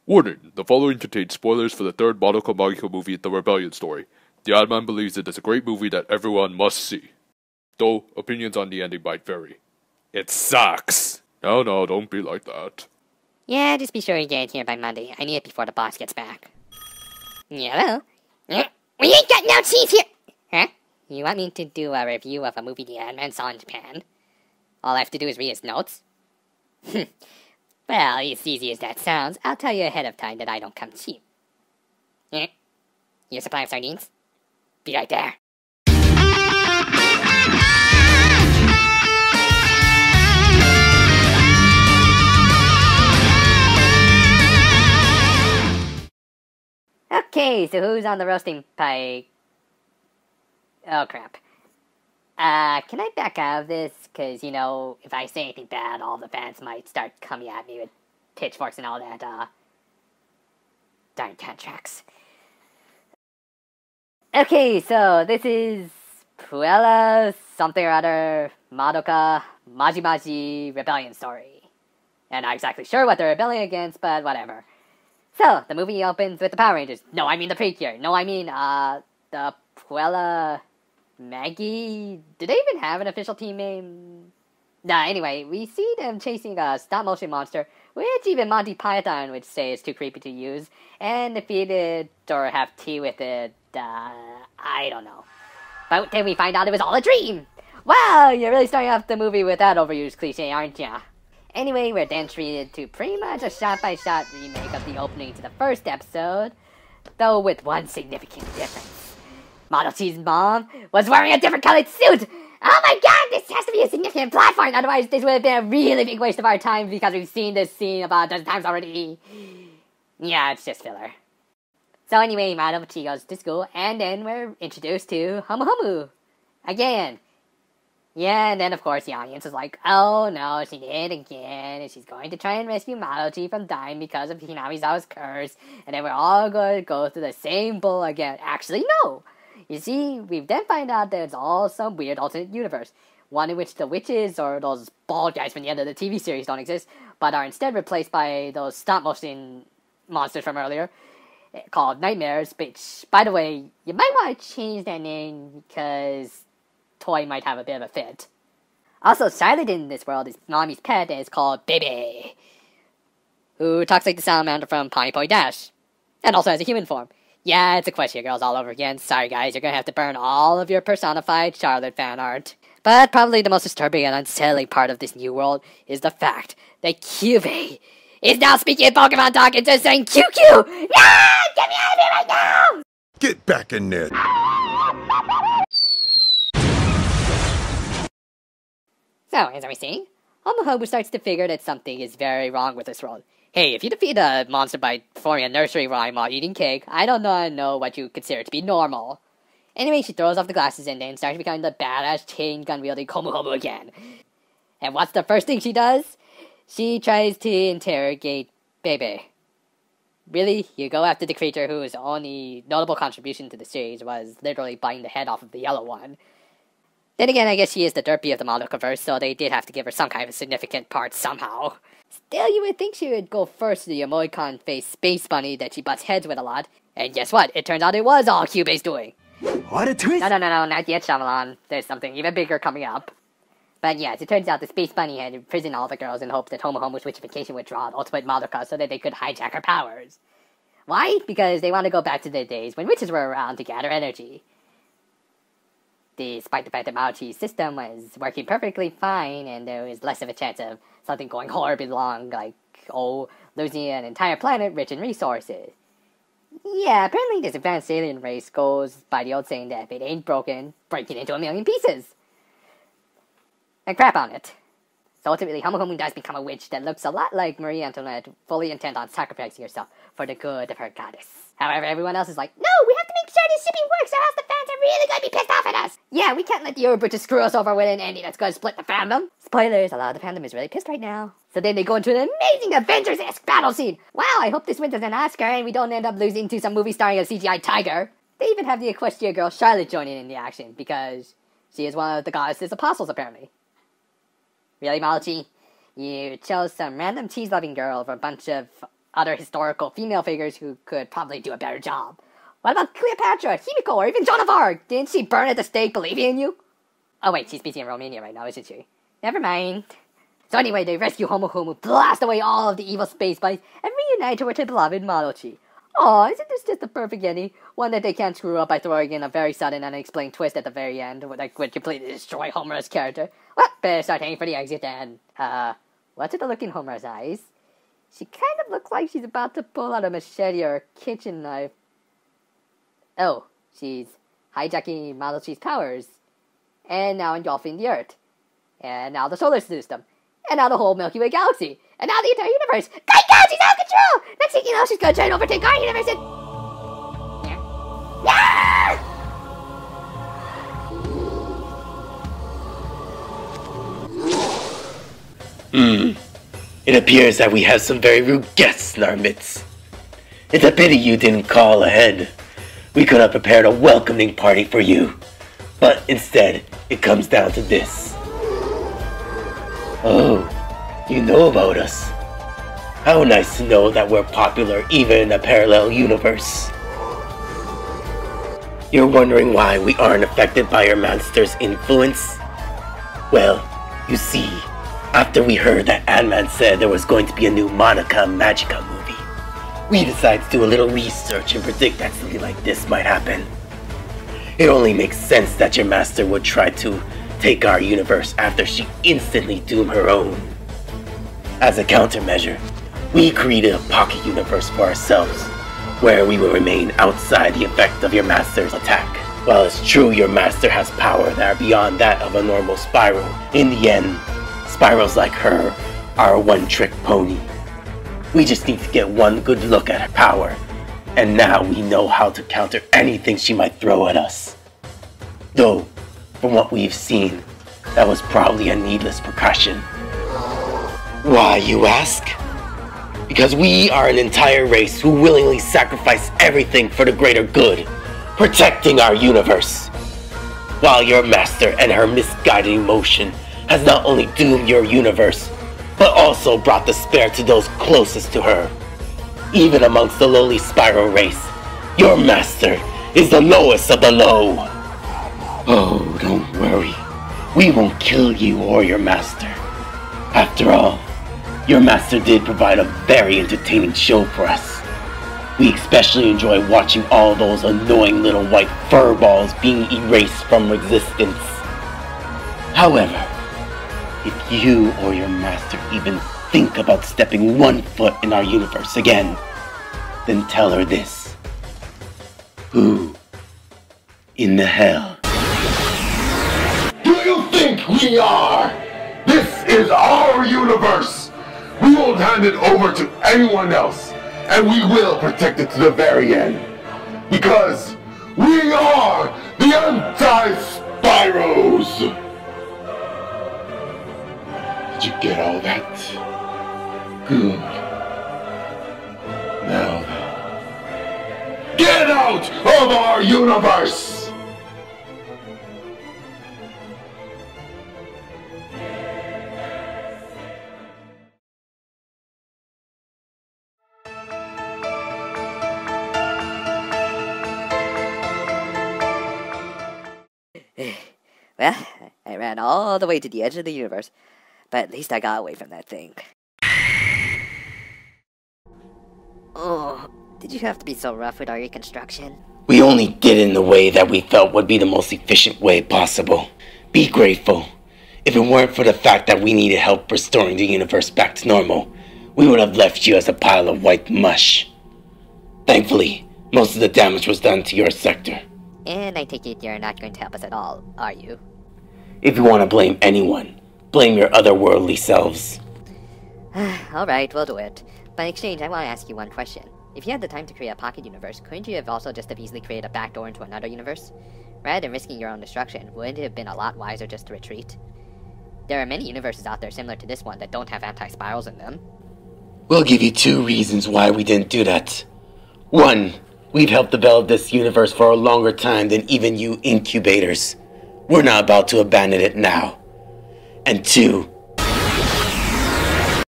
Warning, the following contains spoilers for the third Madoka Magica movie, The Rebellion Story. The Adman believes it is a great movie that everyone must see. Though, opinions on the ending might vary. It sucks! No, don't be like that. Yeah, just be sure you get it here by Monday. I need it before the boss gets back. Yeah, hello? We ain't got no cheese here! Huh? You want me to do a review of a movie the Adman saw in Japan? All I have to do is read his notes? Well, as easy as that sounds, I'll tell you ahead of time that I don't come cheap. Your supply of sardines? Be right there. Okay, so who's on the roasting pike? Oh, crap. Can I back out of this? Because, you know, if I say anything bad, all the fans might start coming at me with pitchforks and all that, darn contracts. Okay, so this is Puella something or other Madoka Magi Rebellion Story. And not exactly sure what they're rebelling against, but whatever. So, the movie opens with the Power Rangers. No, I mean the Precure. No, I mean, the Puella Magi? Do they even have an official team name? Nah, anyway, we see them chasing a stop-motion monster, which even Monty Python would say is too creepy to use, and defeat it or have tea with it, I don't know. But then we find out it was all a dream! Wow, you're really starting off the movie with that overused cliche, aren't ya? Anyway, we're then treated to pretty much a shot-by-shot remake of the opening to the first episode, though with one significant difference. Model T's mom was wearing a different colored suit! Oh my god, this has to be a significant plot point, otherwise this would have been a really big waste of our time because we've seen this scene about a dozen times already. Yeah, it's just filler. So anyway, Model T goes to school, and then we're introduced to Homura again. Yeah, and then of course the audience is like, oh no, she did it again, and she's going to try and rescue Model T from dying because of Hinamizawa's curse, and then we're all going to go through the same bull again. Actually, no! You see, we then find out there's all some weird alternate universe. One in which the witches, or those bald guys from the end of the TV series, don't exist, but are instead replaced by those stop-motion monsters from earlier, called Nightmares, which, by the way, you might want to change that name, because Toy might have a bit of a fit. Also, Charlotte in this world is Mommy's pet, and is called Baby, who talks like the salamander from Pony Boy Dash, and also has a human form. Yeah, it's Equestria Girls all over again. Sorry guys, you're gonna have to burn all of your personified Charlotte fan art. But probably the most disturbing and unsettling part of this new world is the fact that Kyubey is now speaking in Pokemon talk and just saying QQ! No! Get me out of here right now! Get back in there! So, as I was saying, Homura starts to figure that something is very wrong with this world. Hey, if you defeat a monster by performing a nursery rhyme while eating cake, I don't know what you consider to be normal. Anyway, she throws off the glasses and then starts becoming the badass chain gun-wielding Homu again. And what's the first thing she does? She tries to interrogate Bebe. Really? You go after the creature whose only notable contribution to the series was literally biting the head off of the yellow one. Then again, I guess she is the derpy of the Madoka-verse, so they did have to give her some kind of a significant part somehow. Still, you would think she would go first to the emoticon-faced space bunny that she butts heads with a lot. And guess what? It turns out it was all Kyubey's doing. What a twist! No, not yet, Shyamalan. There's something even bigger coming up. But yes, it turns out the space bunny had imprisoned all the girls in hopes that Homu's witchification would draw an ultimate Madoka so that they could hijack her powers. Why? Because they want to go back to the days when witches were around to gather energy. Despite the fact that Maochi's system was working perfectly fine and there was less of a chance of something going horribly wrong, like, losing an entire planet rich in resources. Yeah, apparently this advanced alien race goes by the old saying that if it ain't broken, break it into a million pieces. And crap on it. So ultimately, Homu does become a witch that looks a lot like Marie Antoinette, fully intent on sacrificing herself for the good of her goddess. However, everyone else is like, no, we have to make sure this shipping works or else the fans are really going to be pissed off at us. Yeah, we can't let the Uber just screw us over with an ending that's going to split the fandom. Spoilers, a lot of the fandom is really pissed right now. So then they go into an amazing Avengers-esque battle scene. Wow, I hope this wins us an Oscar and we don't end up losing to some movie starring a CGI tiger. They even have the Equestria girl Charlotte joining in the action because she is one of the goddess's apostles, apparently. Really, Malachi? You chose some random cheese-loving girl over a bunch of other historical female figures who could probably do a better job. What about Cleopatra, Himiko, or even Joan of Arc? Didn't she burn at the stake believing in you? Oh wait, she's busy in Romania right now, isn't she? Never mind. So anyway, they rescue Homu, blast away all of the evil space bugs, and reunite her with her beloved Madochi. Aw, isn't this just the perfect ending? One that they can't screw up by throwing in a very sudden and unexplained twist at the very end, that would completely destroy Homura's character. Well, better start heading for the exit then. What's with the look in Homura's eyes? She kind of looks like she's about to pull out a machete or a kitchen knife. Oh, she's hijacking Madochi's powers, and now engulfing the Earth, and now the solar system, and now the whole Milky Way galaxy, and now the entire universe. My God, she's out of control! Next thing you know, she's gonna try and overtake our universe and... It appears that we have some very rude guests in our midst. It's a pity you didn't call ahead. We could have prepared a welcoming party for you. But instead, it comes down to this. Oh, you know about us. How nice to know that we're popular even in a parallel universe. You're wondering why we aren't affected by your master's influence? Well, you see, after we heard that Ant-Man said there was going to be a new Madoka Magica movie, we decided to do a little research and predict that something like this might happen. It only makes sense that your master would try to take our universe after she instantly doomed her own. As a countermeasure, we created a pocket universe for ourselves, where we will remain outside the effect of your master's attack. While it's true your master has power that are beyond that of a normal Spyro, in the end, Spyros like her are a one-trick pony. We just need to get one good look at her power, and now we know how to counter anything she might throw at us. Though, from what we've seen, that was probably a needless precaution. Why, you ask? Because we are an entire race who willingly sacrifice everything for the greater good, protecting our universe. While your master and her misguided emotion has not only doomed your universe, but also brought despair to those closest to her. Even amongst the lowly Spyro race, your master is the lowest of the low. Oh, don't worry. We won't kill you or your master. After all, your master did provide a very entertaining show for us. We especially enjoy watching all those annoying little white furballs being erased from existence. However, if you or your master even think about stepping one foot in our universe again, then tell her this. Who in the hell Do you think we are? This is our universe. We won't hand it over to anyone else, and we will protect it to the very end. Because we are the anti-Spyros. Did you get all that? Good. Now then, get out of our universe! Well, I ran all the way to the edge of the universe, but at least I got away from that thing. Oh, did you have to be so rough with our reconstruction? We only did it in the way that we felt would be the most efficient way possible. Be grateful. If it weren't for the fact that we needed help restoring the universe back to normal, we would have left you as a pile of white mush. Thankfully, most of the damage was done to your sector. And I take it you're not going to help us at all, are you? If you want to blame anyone, blame your otherworldly selves. Alright, we'll do it. But in exchange, I want to ask you one question. If you had the time to create a pocket universe, couldn't you have also just have easily created a backdoor into another universe? Rather than risking your own destruction, wouldn't it have been a lot wiser just to retreat? There are many universes out there similar to this one that don't have anti-spirals in them. We'll give you 2 reasons why we didn't do that. 1, we've helped develop this universe for a longer time than even you incubators. We're not about to abandon it now. And 2,